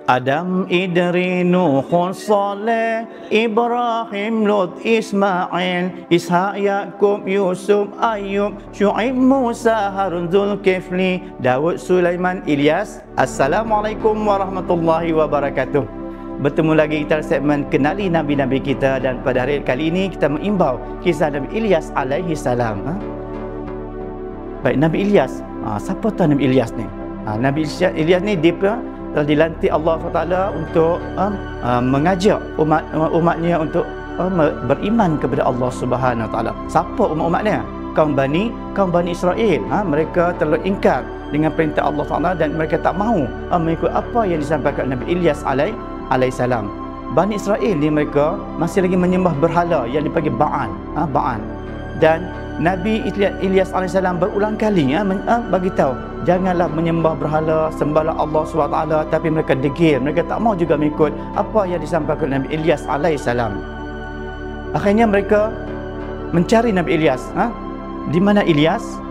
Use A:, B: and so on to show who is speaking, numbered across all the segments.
A: Adam, Idri, Nuh, Saleh, Ibrahim, Lut, Ismail, Ishak, Yakub, Yusuf, Ayub, Syuaib, Musa, Harun, Zulkifli, Daud, Sulaiman, Ilyas. Assalamualaikum warahmatullahi wabarakatuh. Bertemu lagi kita segmen kenali Nabi-Nabi kita, dan pada hari kali ini kita mengimbau kisah Nabi Ilyas alaihi salam. Baik, Nabi Ilyas. Siapa tahu Nabi Ilyas ni? Nabi Ilyas ni dia telah dilantik Allah SWT untuk mengajak umatnya untuk beriman kepada Allah Subhanahu Wa Taala. Siapa umat-umatnya? Kaum Bani Israel. Mereka terlalu ingkar dengan perintah Allah SWT dan mereka tak mahu mengikut apa yang disampaikan Nabi Ilyas alaihissalam. Bani Israel ni mereka masih lagi menyembah berhala yang dipanggil Ba'al. Dan Nabi Ilyas alaihissalam berulang kali bagi tahu, janganlah menyembah berhala, sembahlah Allah SWT, tapi mereka degil, mereka tak mau juga mengikut apa yang disampaikan Nabi Ilyas alaihissalam. Akhirnya mereka mencari Nabi Ilyas. Di mana Ilyas?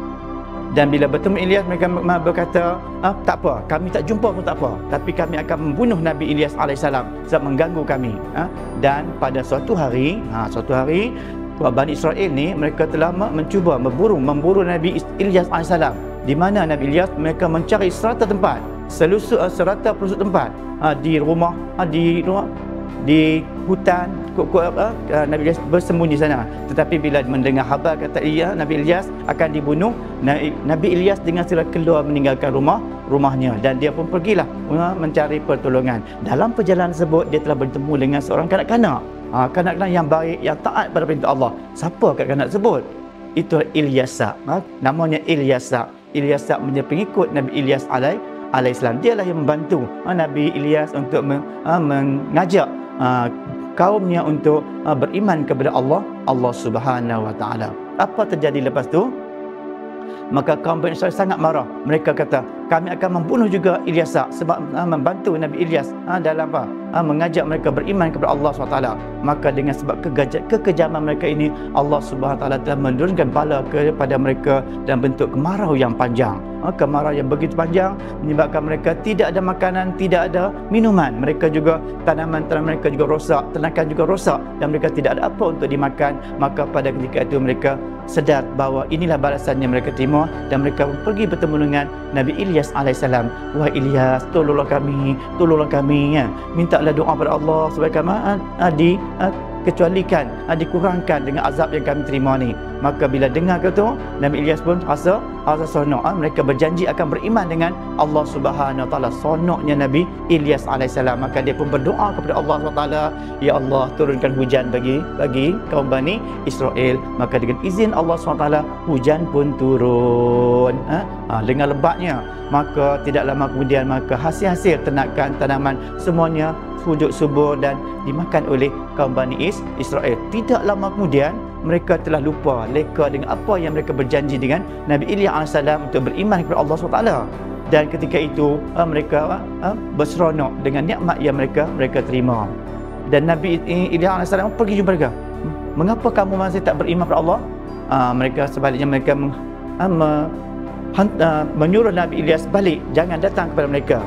A: Dan bila bertemu Ilyas, mereka berkata, tak apa, kami tak jumpa pun tak apa, tapi kami akan membunuh Nabi Ilyas alaihissalam sebab mengganggu kami. Dan pada suatu hari Bani Israel ni mereka telah mencuba memburu Nabi Ilyas alaihissalam. Di mana Nabi Ilyas, mereka mencari serata tempat, serata pelosok tempat, di rumah, di hutan, Nabi Ilyas bersembunyi sana. Tetapi bila mendengar khabar kata Nabi Ilyas akan dibunuh, Nabi Ilyas dengan segera keluar meninggalkan rumahnya, dan dia pun pergilah mencari pertolongan. Dalam perjalanan tersebut dia telah bertemu dengan seorang kanak-kanak. Kanak-kanak yang baik, yang taat pada perintah Allah. Siapa kanak-kanak tersebut? Itu Ilyasa. Namanya Ilyasa. Ilyasa menjadi pengikut Nabi Ilyas alaihissalam. Dialah yang membantu Nabi Ilyas untuk mengajak kaumnya untuk beriman kepada Allah Subhanahu Wa Taala. Apa terjadi lepas tu? Maka kaum Bani Israel sangat marah. Mereka kata, kami akan membunuh juga Ilyasa sebab membantu Nabi Ilyas dalam mengajak mereka beriman kepada Allah SWT. Maka dengan sebab kekejaman mereka ini, Allah SWT telah menurunkan bala kepada mereka dan bentuk kemarau yang panjang. Kemarau yang begitu panjang menyebabkan mereka tidak ada makanan, tidak ada minuman. Mereka juga, tanaman-tanaman mereka juga rosak, ternakan juga rosak, dan mereka tidak ada apa untuk dimakan. Maka pada ketika itu mereka sedar bahawa inilah balasan yang mereka terima, dan mereka pergi bertemu dengan Nabi Ilyas alaihissalam. Wahai Ilyas, tolonglah kami, mintalah doa pada Allah supaya kami dikecualikan, dikurangkan dengan azab yang kami terima ni. Maka bila dengar kata, Nabi Ilyas pun rasa sonok. Mereka berjanji akan beriman dengan Allah Subhanahu Wa Taala. Sonoknya Nabi Ilyas alaihissalam. Maka dia pun berdoa kepada Allah SWT, ya Allah, turunkan hujan bagi kaum Bani Israel. Maka dengan izin Allah SWT, hujan pun turun dengan lebatnya. Maka tidak lama kemudian, maka hasil-hasil ternakan tanaman semuanya wujud subur dan dimakan oleh kaum Bani Israel. Tidak lama kemudian mereka telah lupa, leka dengan apa yang mereka berjanji dengan Nabi Ilyas alaihissalam untuk beriman kepada Allah SWT. Dan ketika itu mereka berseronok dengan nikmat yang mereka terima. Dan Nabi Ilyas alaihissalam pergi jumpa mereka. Mengapa kamu masih tak beriman kepada Allah? Mereka sebaliknya mereka menyuruh Nabi Ilyas balik, jangan datang kepada mereka.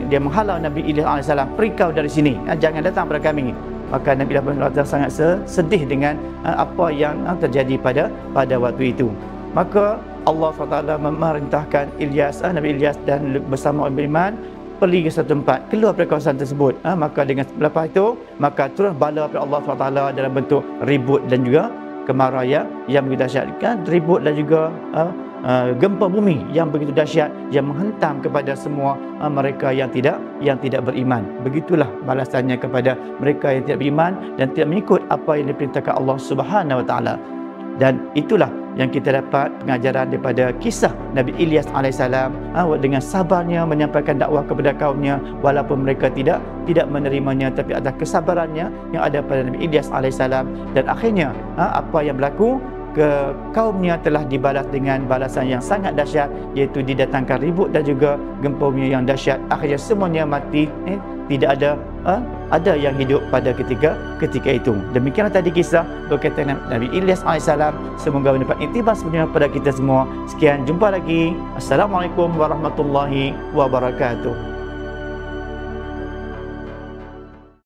A: Dia menghalau Nabi Ilyas alaihissalam, pergi kau dari sini, jangan datang kepada kami. Maka Nabi Ilyas sangat sedih dengan apa yang terjadi pada waktu itu. Maka Allah SWT memerintahkan Nabi Ilyas dan bersama orang beriman pergi ke satu tempat, keluar dari kawasan tersebut. Maka dengan lepas itu, maka turun bala daripada Allah SWT dalam bentuk ribut dan juga kemarau yang begitu dahsyat. Ribut dan juga gempa bumi yang begitu dahsyat yang menghentam kepada semua mereka yang tidak beriman. Begitulah balasannya kepada mereka yang tidak beriman dan tidak mengikut apa yang diperintahkan Allah Subhanahu Wa Taala. Dan itulah yang kita dapat pengajaran daripada kisah Nabi Ilyas alaihissalam, dengan sabarnya menyampaikan dakwah kepada kaumnya walaupun mereka tidak menerimanya, tapi ada kesabarannya yang ada pada Nabi Ilyas alaihissalam. Dan akhirnya apa yang berlaku, kaumnya telah dibalas dengan balasan yang sangat dahsyat, iaitu didatangkan ribut dan juga gempa bumi yang dahsyat. Akhirnya semuanya mati, tidak ada yang hidup pada ketika itu. Demikianlah tadi kisah berkaitan dengan Nabi Ilyas alaihissalam. Semoga mendapat iktibar sebenarnya pada kita semua. Sekian, jumpa lagi. Assalamualaikum warahmatullahi wabarakatuh.